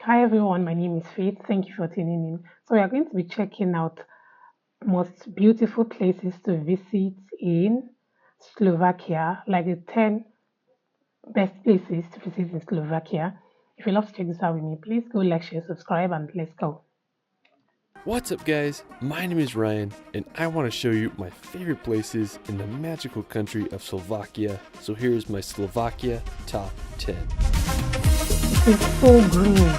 Hi everyone, my name is Faith. Thank you for tuning in. So we are going to be checking out most beautiful places to visit in Slovakia, like the 10 best places to visit in Slovakia. If you love to check this out with me, please go like, share, subscribe, and let's go. What's up guys, my name is Ryan and I want to show you my favorite places in the magical country of Slovakia. So here's my Slovakia top 10. This is so green.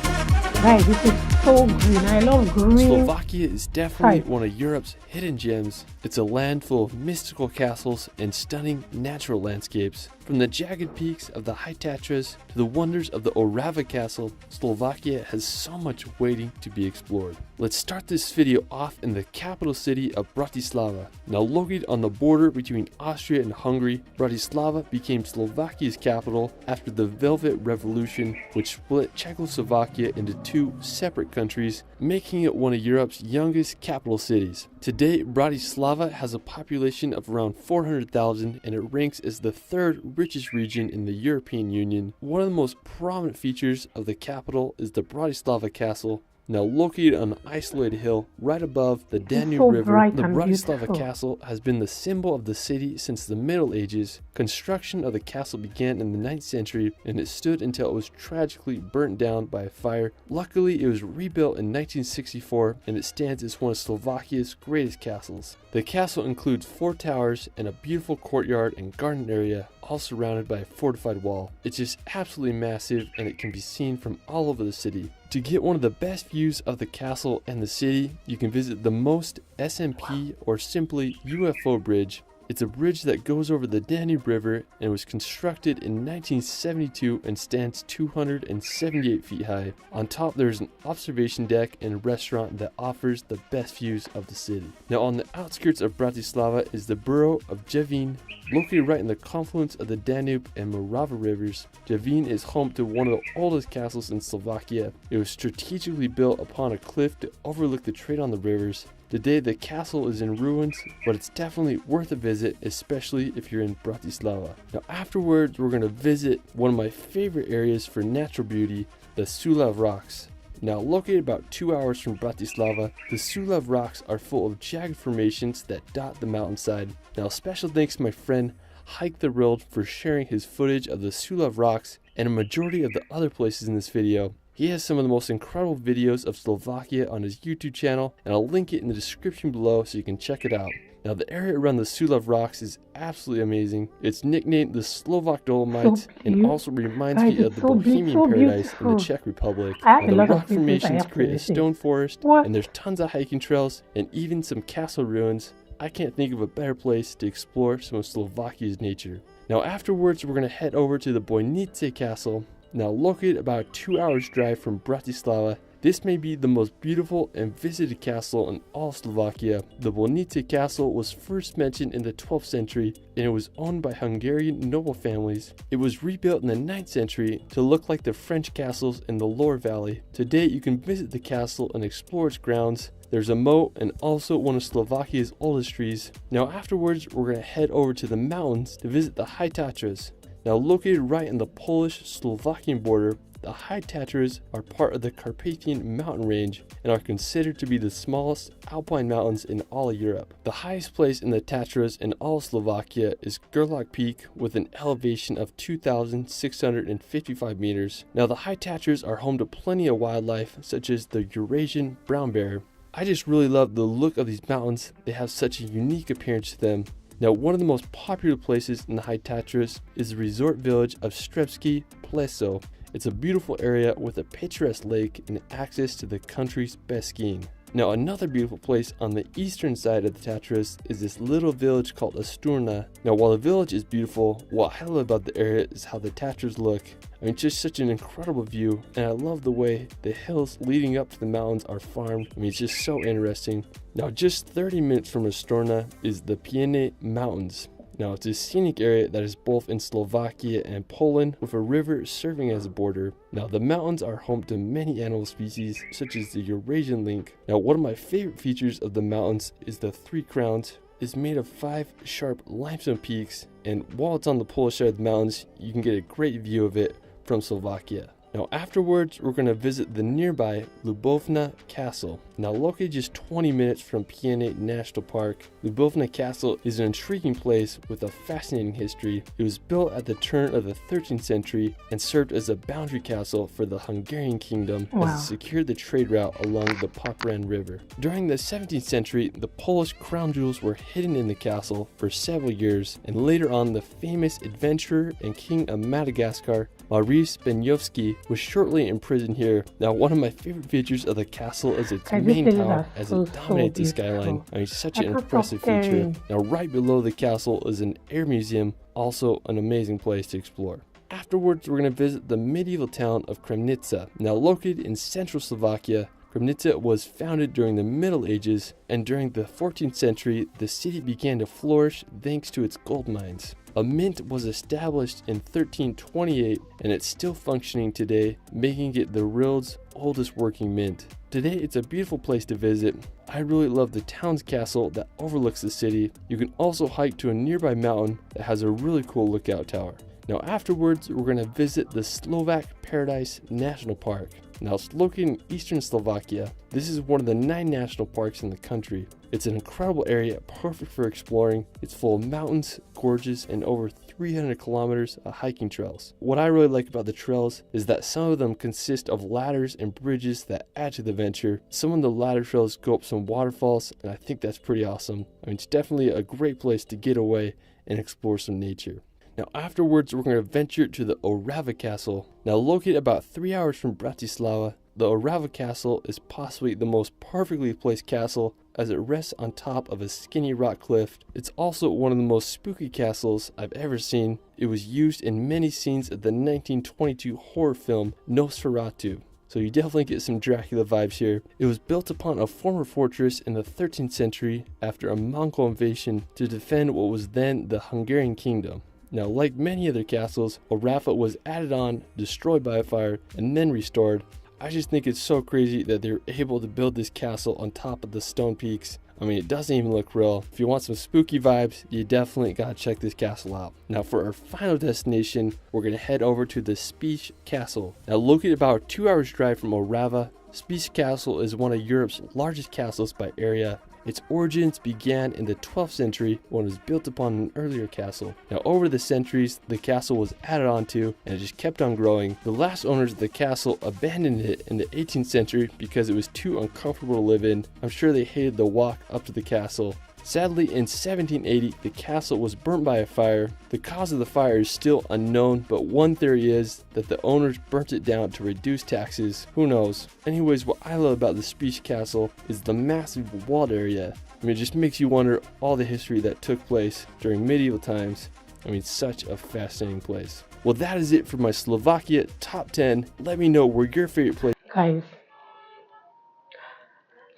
Guys, this is so green. I love green. Slovakia is definitely sites. one of Europe's hidden gems. It's a land full of mystical castles and stunning natural landscapes. From the jagged peaks of the High Tatras to the wonders of the Orava Castle, Slovakia has so much waiting to be explored. Let's start this video off in the capital city of Bratislava. Now located on the border between Austria and Hungary, Bratislava became Slovakia's capital after the Velvet Revolution, which split Czechoslovakia into two separate countries, making it one of Europe's youngest capital cities. Today, Bratislava has a population of around 400,000 and it ranks as the third richest region in the European Union. One of the most prominent features of the capital is the Bratislava Castle. Now located on an isolated hill right above the Danube so River, bright the and Bratislava beautiful. Castle has been the symbol of the city since the Middle Ages. Construction of the castle began in the 9th century and it stood until it was tragically burnt down by a fire. Luckily, it was rebuilt in 1964 and it stands as one of Slovakia's greatest castles. The castle includes 4 towers and a beautiful courtyard and garden area, all surrounded by a fortified wall. It's just absolutely massive and it can be seen from all over the city. To get one of the best views of the castle and the city, you can visit the Most SMP or simply UFO bridge. It's a bridge that goes over the Danube River and was constructed in 1972 and stands 278 feet high. On top there's an observation deck and a restaurant that offers the best views of the city. Now on the outskirts of Bratislava is the borough of Javín. Located right in the confluence of the Danube and Morava rivers, Javín is home to one of the oldest castles in Slovakia. It was strategically built upon a cliff to overlook the trade on the rivers. Today the castle is in ruins, but it's definitely worth a visit, especially if you're in Bratislava. Now afterwards we're going to visit one of my favorite areas for natural beauty, the Sulav Rocks. Now located about 2 hours from Bratislava, the Sulav Rocks are full of jagged formations that dot the mountainside. Now special thanks to my friend Hike the World for sharing his footage of the Sulav Rocks and a majority of the other places in this video. He has some of the most incredible videos of Slovakia on his YouTube channel, and I'll link it in the description below so you can check it out. Now the area around the Sulav Rocks is absolutely amazing. It's nicknamed the Slovak Dolomites and also reminds me of the Bohemian Paradise in the Czech Republic. Now, the rock formations create a stone forest, and there's tons of hiking trails and even some castle ruins. I can't think of a better place to explore some of Slovakia's nature. Now afterwards we're going to head over to the Bojnice Castle. Now located about a 2 hours drive from Bratislava, this may be the most beautiful and visited castle in all Slovakia. The Bojnice Castle was first mentioned in the 12th century and it was owned by Hungarian noble families. It was rebuilt in the 9th century to look like the French castles in the Loire Valley. Today you can visit the castle and explore its grounds. There's a moat and also one of Slovakia's oldest trees. Now afterwards we're going to head over to the mountains to visit the High Tatras. Now located right in the Polish-Slovakian border, the High Tatras are part of the Carpathian mountain range and are considered to be the smallest alpine mountains in all of Europe. The highest place in the Tatras in all Slovakia is Gerlach Peak with an elevation of 2,655 meters. Now the High Tatras are home to plenty of wildlife such as the Eurasian brown bear. I just really love the look of these mountains. They have such a unique appearance to them. Now one of the most popular places in the High Tatras is the resort village of Strebsky Pleso. It's a beautiful area with a picturesque lake and access to the country's best skiing. Now another beautiful place on the eastern side of the Tatras is this little village called Asturna. Now while the village is beautiful, what I love about the area is how the Tatras look. I mean, just such an incredible view, and I love the way the hills leading up to the mountains are farmed. I mean, it's just so interesting. Now just 30 minutes from Asturna is the Piene Mountains. Now it's a scenic area that is both in Slovakia and Poland with a river serving as a border. Now the mountains are home to many animal species such as the Eurasian lynx. Now one of my favorite features of the mountains is the Three Crowns. It's made of 5 sharp limestone peaks, and while it's on the Polish side of the mountains you can get a great view of it from Slovakia. Now afterwards, we're going to visit the nearby Lubovna Castle. Now located just 20 minutes from Pienny National Park, Lubovna Castle is an intriguing place with a fascinating history. It was built at the turn of the 13th century and served as a boundary castle for the Hungarian kingdom as it secured the trade route along the Popran River. During the 17th century, the Polish crown jewels were hidden in the castle for several years, and later on the famous adventurer and king of Madagascar, Maurice Benyovsky, was shortly imprisoned here. Now, one of my favorite features of the castle is its main tower as it dominates the skyline. I mean, such an impressive feature. Now, right below the castle is an air museum, also an amazing place to explore. Afterwards, we're going to visit the medieval town of Kremnica. Now, located in central Slovakia, Kremnica was founded during the Middle Ages, and during the 14th century, the city began to flourish thanks to its gold mines. A mint was established in 1328, and it's still functioning today, making it the world's oldest working mint. Today, it's a beautiful place to visit. I really love the town's castle that overlooks the city. You can also hike to a nearby mountain that has a really cool lookout tower. Now afterwards, we're going to visit the Slovak Paradise National Park. Now it's located in eastern Slovakia. This is one of the 9 national parks in the country. It's an incredible area, perfect for exploring. It's full of mountains, gorges, and over 300 kilometers of hiking trails. What I really like about the trails is that some of them consist of ladders and bridges that add to the adventure. Some of the ladder trails go up some waterfalls, and I think that's pretty awesome. I mean, it's definitely a great place to get away and explore some nature. Now afterwards, we're going to venture to the Orava Castle. Now located about 3 hours from Bratislava, the Orava Castle is possibly the most perfectly placed castle as it rests on top of a skinny rock cliff. It's also one of the most spooky castles I've ever seen. It was used in many scenes of the 1922 horror film Nosferatu. So you definitely get some Dracula vibes here. It was built upon a former fortress in the 13th century after a Mongol invasion to defend what was then the Hungarian kingdom. Now, like many other castles, Orava was added on, destroyed by a fire, and then restored. I just think it's so crazy that they were able to build this castle on top of the stone peaks. I mean, it doesn't even look real. If you want some spooky vibes, you definitely gotta check this castle out. Now, for our final destination, we're gonna head over to the Spiš Castle. Now, located about a 2 hours drive from Orava, Spiš Castle is one of Europe's largest castles by area. Its origins began in the 12th century when it was built upon an earlier castle. Now over the centuries, the castle was added onto and it just kept on growing. The last owners of the castle abandoned it in the 18th century because it was too uncomfortable to live in. I'm sure they hated the walk up to the castle. Sadly, in 1780, the castle was burnt by a fire. The cause of the fire is still unknown, but one theory is that the owners burnt it down to reduce taxes. Who knows? Anyways, what I love about the Spiš Castle is the massive walled area. I mean, it just makes you wonder all the history that took place during medieval times. I mean, such a fascinating place. Well, that is it for my Slovakia top 10. Let me know where your favorite place. Guys,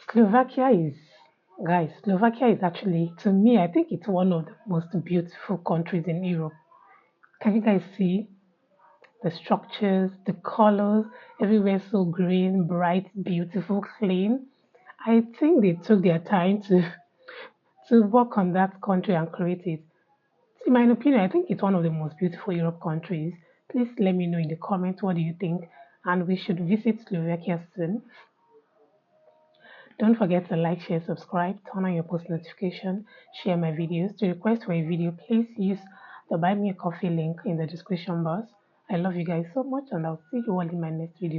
Slovakia is Slovakia is actually, to me, I think it's one of the most beautiful countries in Europe. Can you guys see the structures, the colors, everywhere so green, bright, beautiful, clean? I think they took their time to work on that country and create it. In my opinion, I think it's one of the most beautiful Europe countries. Please let me know in the comments what do you think, and we should visit Slovakia soon. Don't forget to like, share, subscribe, turn on your post notification, share my videos. To request for a video, please use the Buy Me a Coffee link in the description box. I love you guys so much, and I'll see you all in my next video.